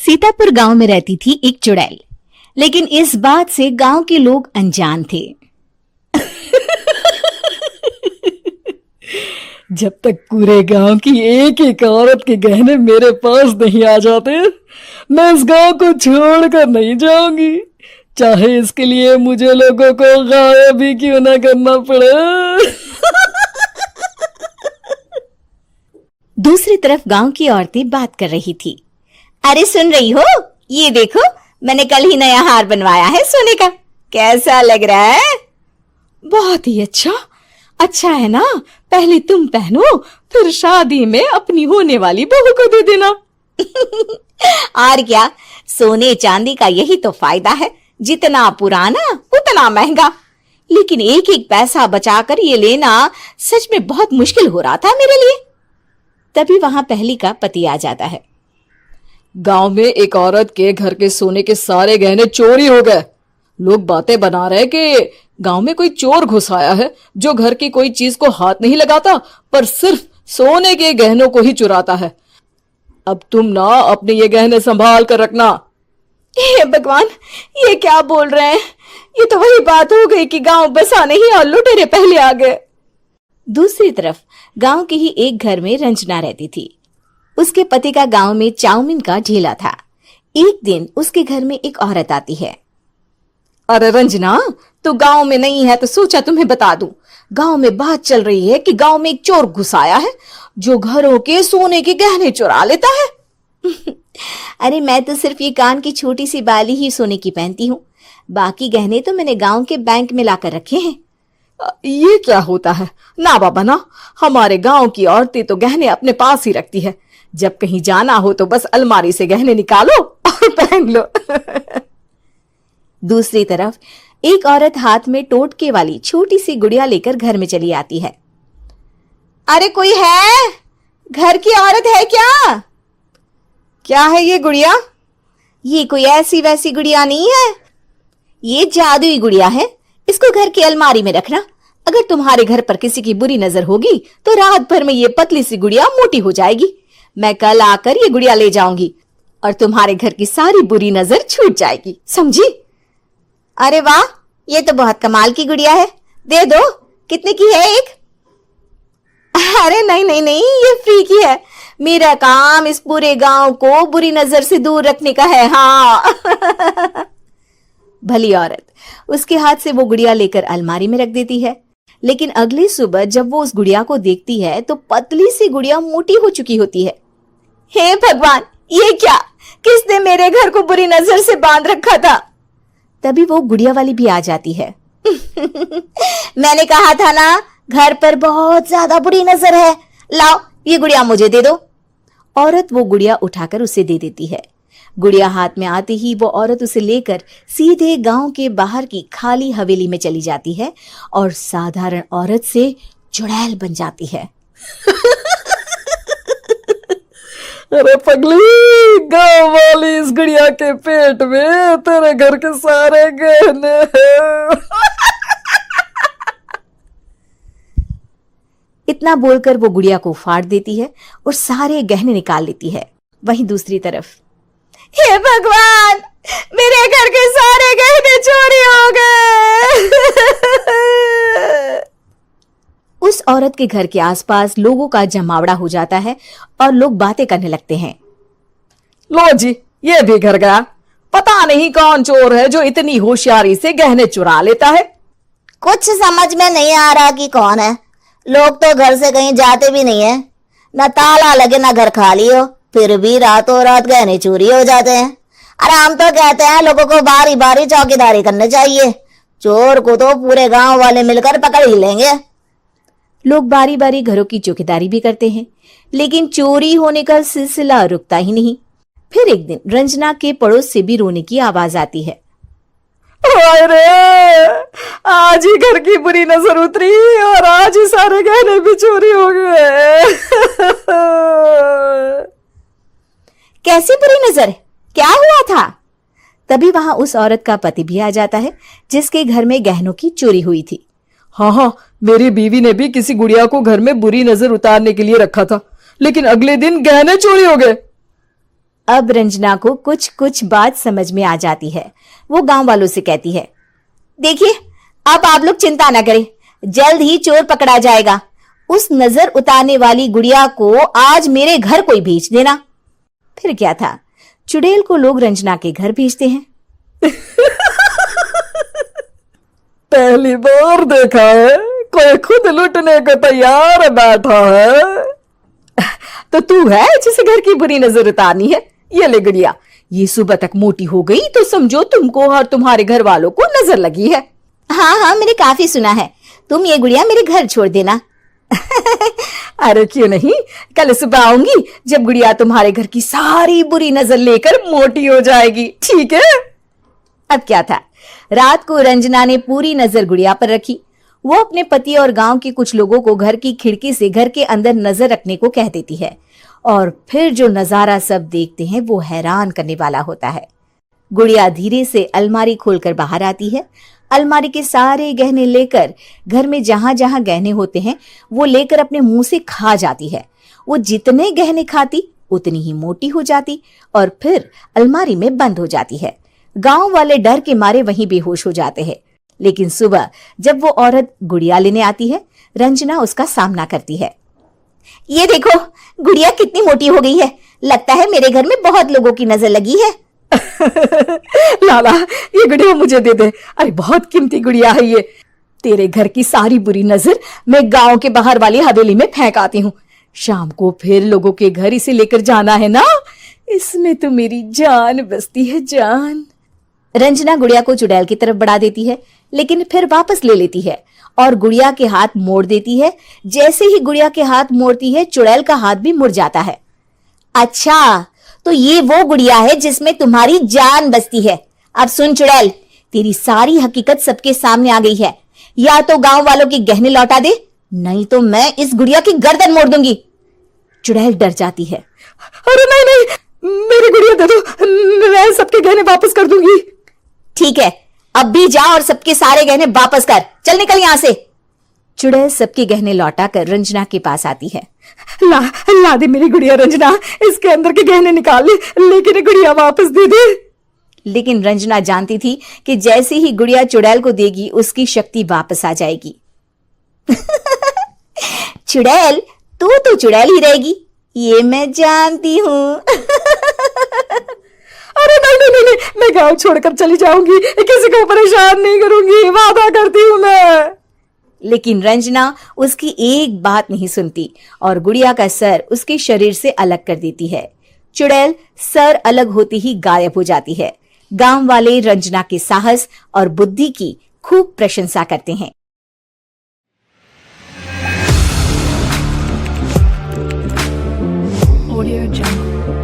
सीतापुर गांव में रहती थी एक चुड़ैल, लेकिन इस बात से गांव के लोग अनजान थे। जब तक पूरे गांव की एक एक औरत के गहने मेरे पास नहीं आ जाते, मैं इस गांव को छोड़कर नहीं जाऊंगी, चाहे इसके लिए मुझे लोगों को गायब भी क्यों ना करना पड़े। दूसरी तरफ गांव की औरतें बात कर रही थी। अरे सुन रही हो, ये देखो, मैंने कल ही नया हार बनवाया है सोने का, कैसा लग रहा है? बहुत ही अच्छा है ना, पहले तुम पहनो, फिर शादी में अपनी होने वाली बहू को दे देना। और क्या, सोने चांदी का यही तो फायदा है, जितना पुराना उतना महंगा। लेकिन एक एक पैसा बचाकर ये लेना सच में बहुत मुश्किल हो रहा था मेरे लिए। तभी वहां पहली का पति आ जाता है। गांव में एक औरत के घर के सोने के सारे गहने चोरी हो गए। लोग बातें बना रहे कि गांव में कोई चोर घुस आया है जो घर की कोई चीज को हाथ नहीं लगाता, पर सिर्फ सोने के गहनों को ही चुराता है। अब तुम ना अपने ये गहने संभाल कर रखना। हे भगवान, ये क्या बोल रहे हैं? ये तो वही बात हो गई कि गांव बसा नहीं और लुटेरे पहले आ गए। दूसरी तरफ गांव के ही एक घर में रंजना रहती थी। उसके पति का गांव में चाउमीन का ठेला था। एक दिन उसके घर में एक औरत आती है। अरे रंजना, तू गांव में नहीं है तो सोचा तुम्हें बता दूं। गांव में बात चल रही है कि गांव में एक चोर घुस आया है जो घरों के सोने के गहने चुरा लेता है। अरे मैं तो सिर्फ ये कान की छोटी सी बाली ही सोने की पहनती हूँ, बाकी गहने तो मैंने गांव के बैंक में लाकर रखे हैं। ये क्या होता है? ना बाबा ना, हमारे गांव की औरतें तो गहने अपने पास ही रखती है। जब कहीं जाना हो तो बस अलमारी से गहने निकालो और पहन लो। दूसरी तरफ एक औरत हाथ में टोटके वाली छोटी सी गुड़िया लेकर घर में चली आती है। अरे कोई है? घर की औरत है क्या? क्या है ये गुड़िया? ये कोई ऐसी वैसी गुड़िया नहीं है, ये जादुई गुड़िया है। इसको घर की अलमारी में रखना। अगर तुम्हारे घर पर किसी की बुरी नजर होगी तो रात भर में ये पतली सी गुड़िया मोटी हो जाएगी। मैं कल आकर ये गुड़िया ले जाऊंगी और तुम्हारे घर की सारी बुरी नजर छूट जाएगी, समझी? अरे वाह, ये तो बहुत कमाल की गुड़िया है, दे दो। कितने की है एक? अरे नहीं नहीं नहीं, ये फ्री की है। मेरा काम इस पूरे गांव को बुरी नजर से दूर रखने का है। हाँ। भली औरत उसके हाथ से वो गुड़िया लेकर अलमारी में रख देती है। लेकिन अगली सुबह जब वो उस गुड़िया को देखती है तो पतली सी गुड़िया मोटी हो चुकी होती है। हे भगवान, ये क्या? किसने मेरे घर को बुरी नजर से बांध रखा था? तभी वो गुड़िया वाली भी आ जाती है। मैंने कहा था ना, घर पर बहुत ज्यादा बुरी नजर है। लाओ, ये गुड़िया मुझे दे दो। औरत वो गुड़िया उठाकर उसे दे देती है। गुड़िया हाथ में आते ही वो औरत उसे लेकर सीधे गांव के बाहर की खाली हवेली में चली जाती है और साधारण औरत से चुड़ैल बन जाती है। अरे पगली, गांव वाली इस गुड़िया के पेट में तेरे घर के सारे गहने हैं। इतना बोलकर वो गुड़िया को फाड़ देती है और सारे गहने निकाल लेती है। वहीं दूसरी तरफ, हे भगवान, मेरे घर के सारे गहने चोरी हो गए। उस औरत के घर के आसपास लोगों का जमावड़ा हो जाता है और लोग बातें करने लगते हैं। लो जी, ये भी घर गया। पता नहीं कौन चोर है जो इतनी होशियारी से गहने चुरा लेता है। कुछ समझ में नहीं आ रहा कि कौन है। लोग तो घर से कहीं जाते भी नहीं है, न ताला लगे न घर खाली हो, फिर भी रातों रात गहने चोरी हो जाते हैं। अरे हम तो कहते हैं लोगों को बारी बारी चौकीदारी करनी चाहिए, चोर को तो पूरे गांव वाले मिलकर पकड़ ही लेंगे। लोग बारी बारी घरों की चौकीदारी भी करते हैं, लेकिन चोरी होने का सिलसिला रुकता ही नहीं। फिर एक दिन रंजना के पड़ोस से भी रोने की आवाज आती है। अरे आज ही घर की बुरी नजर उतरी और आज ही सारे गहने भी चोरी हो गए। कैसी बुरी नजर? क्या हुआ था? तभी वहां उस औरत का पति भी आ जाता है जिसके घर में गहनों की चोरी हुई थी। हाँ, मेरी बीवी ने भी किसी गुड़िया को घर में बुरी नजर उतारने के लिए रखा था, लेकिन अगले दिन गहने चोरी हो गए। अब रंजना को कुछ कुछ बात समझ में आ जाती है। वो गांव वालों से कहती है, देखिए अब आप लोग चिंता ना करें, जल्द ही चोर पकड़ा जाएगा। उस नजर उतारने वाली गुड़िया को आज मेरे घर कोई भेज देना। फिर क्या था, चुड़ैल को लोग रंजना के घर भेजते हैं। पहली बार देखा है कोई खुद लुटने को तैयार बैठा है। तो तू है जिसे घर की बुरी नजर उतारनी है? ये ले गुड़िया, ये सुबह तक मोटी हो गई तो समझो तुमको और तुम्हारे घर वालों को नजर लगी है। हाँ हाँ, मैंने काफी सुना है। तुम ये गुड़िया मेरे घर छोड़ देना। अरे क्यों नहीं, कल सुबह आऊंगी जब गुड़िया तुम्हारे घर की सारी बुरी नजर लेकर मोटी हो जाएगी, ठीक है? अब क्या था, रात को रंजना ने पूरी नजर गुड़िया पर रखी। वो अपने पति और गांव के कुछ लोगों को घर की खिड़की से घर के अंदर नजर रखने को कह देती है, और फिर जो नजारा सब देखते हैं वो हैरान करने वाला होता है। गुड़िया धीरे से अलमारी खोलकर बाहर आती है। अलमारी के सारे गहने लेकर घर में जहां जहां गहने होते हैं वो लेकर अपने मुंह से खा जाती है। वो जितने गहने खाती उतनी ही मोटी हो जाती और फिर अलमारी में बंद हो जाती है। गांव वाले डर के मारे वहीं बेहोश हो जाते हैं। लेकिन सुबह जब वो औरत गुड़िया लेने आती है, रंजना उसका सामना करती है। ये देखो, गुड़िया कितनी मोटी हो गई है। लगता है मेरे घर में बहुत लोगों की नजर लगी है। लाला, ये गुड़िया मुझे दे दे। अरे बहुत कीमती गुड़िया है ये। तेरे घर की सारी बुरी नजर मैं गांव के बाहर वाली हवेली में फेंक आती हूँ। शाम को फिर लोगों के घर इसे लेकर जाना है ना। इसमें तो मेरी जान बसती है, जान। रंजना गुड़िया को चुड़ैल की तरफ बढ़ा देती है, लेकिन फिर वापस ले लेती है और गुड़िया के हाथ मोड़ देती है। जैसे ही गुड़िया के हाथ मोड़ती है, चुड़ैल का हाथ भी मुड़ जाता है। अच्छा, तो ये वो गुड़िया है जिसमें तुम्हारी जान बसती है। अब सुन चुड़ैल, तेरी सारी हकीकत सबके सामने आ गई है। या तो गांव वालों के गहने लौटा दे, नहीं तो मैं इस गुड़िया की गर्दन मोड़ दूंगी। चुड़ैल डर जाती है। अरे नहीं नहीं, मेरी गुड़िया दे दो, मैं सबके गहने वापस कर दूंगी। ठीक है, अब भी जा और सबके सारे गहने वापस कर। चल निकल यहां से। चुड़ैल सबके गहने लौटा कर रंजना के पास आती है। ला दे मेरी गुड़िया रंजना, इसके अंदर के गहने निकाल ले, लेकिन गुड़िया वापस दे दे। लेकिन रंजना जानती थी कि जैसे ही गुड़िया चुड़ैल को देगी उसकी शक्ति वापस आ जाएगी। चुड़ैल, तू तो चुड़ैल ही रहेगी, ये मैं जानती हूँ। अरे नहीं नहीं नहीं, मैं गांव छोड़कर चली जाऊंगी, किसी को परेशान नहीं करूंगी, वादा करती हूँ मैं। लेकिन रंजना उसकी एक बात नहीं सुनती और गुड़िया का सर उसके शरीर से अलग कर देती है। चुड़ैल सर अलग होती ही गायब हो जाती है। गांव वाले रंजना के साहस और बुद्धि की खूब प्रशंसा करते हैं। Audio Jungle.